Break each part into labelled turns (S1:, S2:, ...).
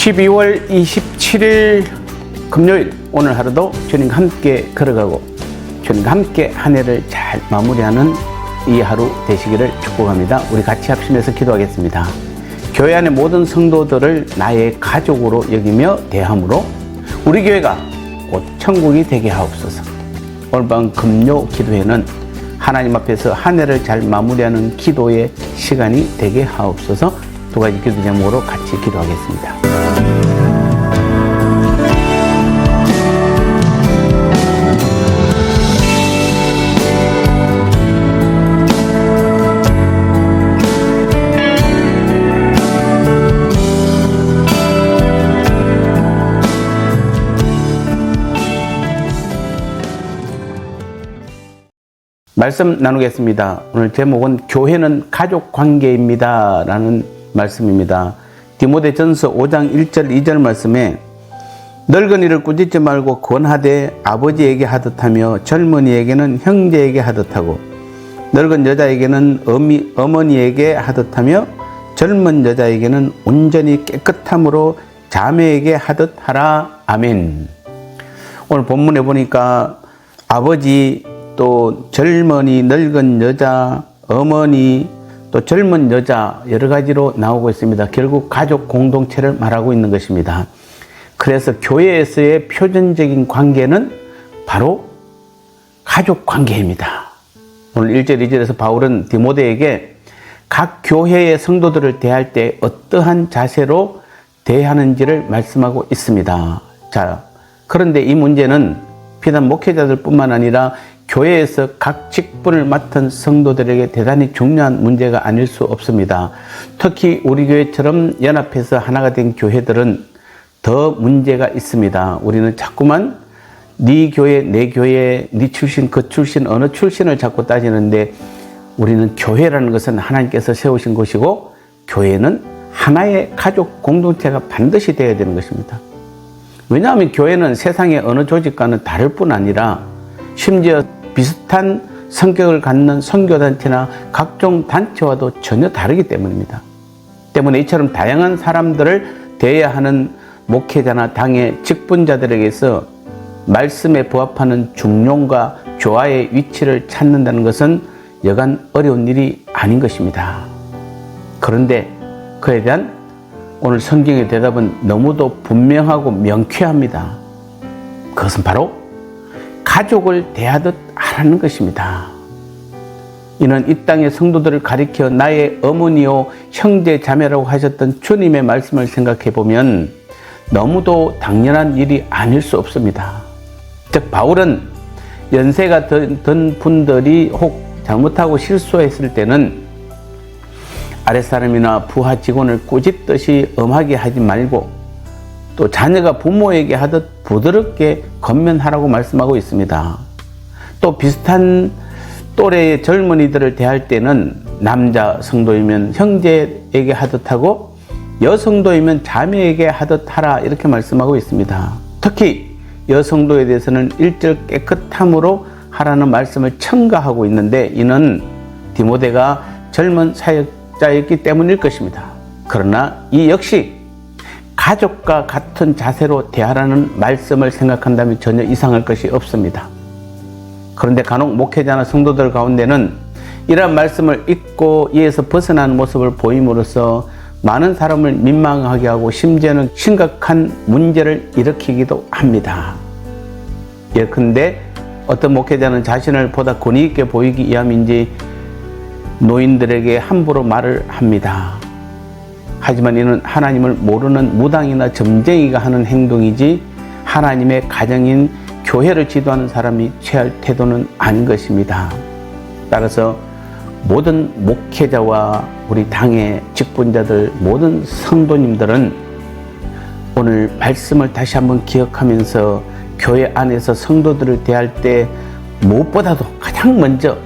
S1: 12월 27일 금요일, 오늘 하루도 주님과 함께 걸어가고 주님과 함께 한 해를 잘 마무리하는 이 하루 되시기를 축복합니다. 우리 같이 합심해서 기도하겠습니다. 교회 안의 모든 성도들을 나의 가족으로 여기며 대함으로 우리 교회가 곧 천국이 되게 하옵소서. 오늘 밤 금요 기도회는 하나님 앞에서 한 해를 잘 마무리하는 기도의 시간이 되게 하옵소서. 두 가지 기도 제목으로 같이 기도하겠습니다. 말씀 나누겠습니다. 오늘 제목은 교회는 가족 관계입니다 라는 말씀입니다. 디모데전서 5장 1절 2절 말씀에 늙은이를 꾸짖지 말고 권하되 아버지에게 하듯하며 젊은이에게는 형제에게 하듯하고 늙은 여자에게는 어머니에게 하듯하며 젊은 여자에게는 온전히 깨끗함으로 자매에게 하듯하라. 아멘. 오늘 본문에 보니까 아버지, 또 젊은이, 늙은 여자, 어머니, 또 젊은 여자 여러 가지로 나오고 있습니다. 결국 가족 공동체를 말하고 있는 것입니다. 그래서 교회에서의 표준적인 관계는 바로 가족 관계입니다. 오늘 1절 2절에서 바울은 디모데에게 각 교회의 성도들을 대할 때 어떠한 자세로 대하는지를 말씀하고 있습니다. 자, 그런데 이 문제는 비단 목회자들 뿐만 아니라 교회에서 각 직분을 맡은 성도들에게 대단히 중요한 문제가 아닐 수 없습니다. 특히 우리 교회처럼 연합해서 하나가 된 교회들은 더 문제가 있습니다. 우리는 자꾸만 네 교회, 내 교회, 네 출신, 그 출신, 어느 출신을 자꾸 따지는데 우리는 교회라는 것은 하나님께서 세우신 것이고 교회는 하나의 가족 공동체가 반드시 되어야 되는 것입니다. 왜냐하면 교회는 세상의 어느 조직과는 다를 뿐 아니라 심지어 비슷한 성격을 갖는 선교단체나 각종 단체와도 전혀 다르기 때문입니다. 때문에 이처럼 다양한 사람들을 대해야 하는 목회자나 당의 직분자들에게서 말씀에 부합하는 중용과 조화의 위치를 찾는다는 것은 여간 어려운 일이 아닌 것입니다. 그런데 그에 대한 오늘 성경의 대답은 너무도 분명하고 명쾌합니다. 그것은 바로 가족을 대하듯 하라는 것입니다. 이는 이 땅의 성도들을 가리켜 나의 어머니요 형제 자매라고 하셨던 주님의 말씀을 생각해 보면 너무도 당연한 일이 아닐 수 없습니다. 즉 바울은 연세가 든 분들이 혹 잘못하고 실수했을 때는 아랫사람이나 부하 직원을 꾸짖듯이 엄하게 하지 말고 또 자녀가 부모에게 하듯 부드럽게 권면하라고 말씀하고 있습니다. 또 비슷한 또래의 젊은이들을 대할 때는 남자 성도이면 형제에게 하듯 하고 여성도이면 자매에게 하듯 하라 이렇게 말씀하고 있습니다. 특히 여성도에 대해서는 1절 깨끗함으로 하라는 말씀을 첨가하고 있는데 이는 디모데가 젊은 사역자였기 때문일 것입니다. 그러나 이 역시 가족과 같은 자세로 대하라는 말씀을 생각한다면 전혀 이상할 것이 없습니다. 그런데 간혹 목회자나 성도들 가운데는 이러한 말씀을 잊고 이에서 벗어나는 모습을 보임으로써 많은 사람을 민망하게 하고 심지어는 심각한 문제를 일으키기도 합니다. 예컨대 어떤 목회자는 자신을 보다 권위 있게 보이기 위함인지 노인들에게 함부로 말을 합니다. 하지만 이는 하나님을 모르는 무당이나 점쟁이가 하는 행동이지 하나님의 가정인 교회를 지도하는 사람이 취할 태도는 아닌 것입니다. 따라서 모든 목회자와 우리 당의 직분자들, 모든 성도님들은 오늘 말씀을 다시 한번 기억하면서 교회 안에서 성도들을 대할 때 무엇보다도 가장 먼저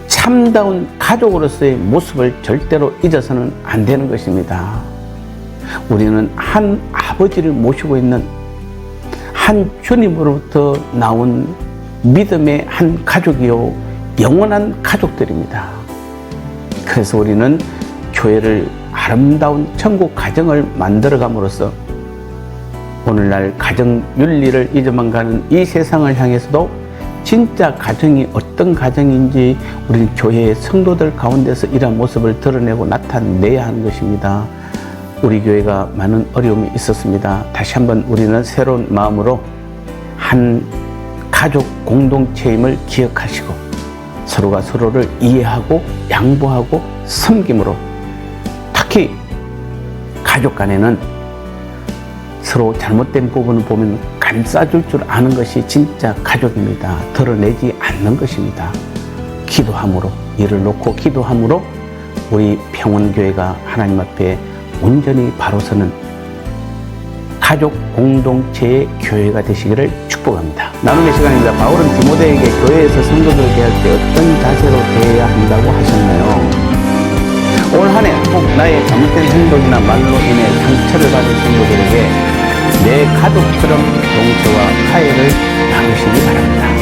S1: 참다운 가족으로서의 모습을 절대로 잊어서는 안 되는 것입니다. 우리는 한 아버지를 모시고 있는 한 주님으로부터 나온 믿음의 한 가족이요 영원한 가족들입니다. 그래서 우리는 교회를 아름다운 천국 가정을 만들어감으로써 오늘날 가정 윤리를 잊어만 가는 이 세상을 향해서도 진짜 가정이 어떤 가정인지 우리 교회의 성도들 가운데서 이러한 모습을 드러내고 나타내야 하는 것입니다. 우리 교회가 많은 어려움이 있었습니다. 다시 한번 우리는 새로운 마음으로 한 가족 공동체임을 기억하시고 서로가 서로를 이해하고 양보하고 섬김으로, 특히 가족 간에는 서로 잘못된 부분을 보면 감싸줄 줄 아는 것이 진짜 가족입니다. 드러내지 않는 것입니다. 기도함으로, 이를 놓고 기도함으로 우리 평원교회가 하나님 앞에 온전히 바로 서는 가족 공동체의 교회가 되시기를 축복합니다. 나눔의 시간입니다. 바울은 디모데에게 교회에서 성도들을 대할 때 어떤 자세로 대해야 한다고 하셨나요? 올 한 해 꼭 나의 잘못된 행동이나 말로 인해 상처를 받은 성도들에게 내 가족처럼 용서와 화해를 나누시기 바랍니다.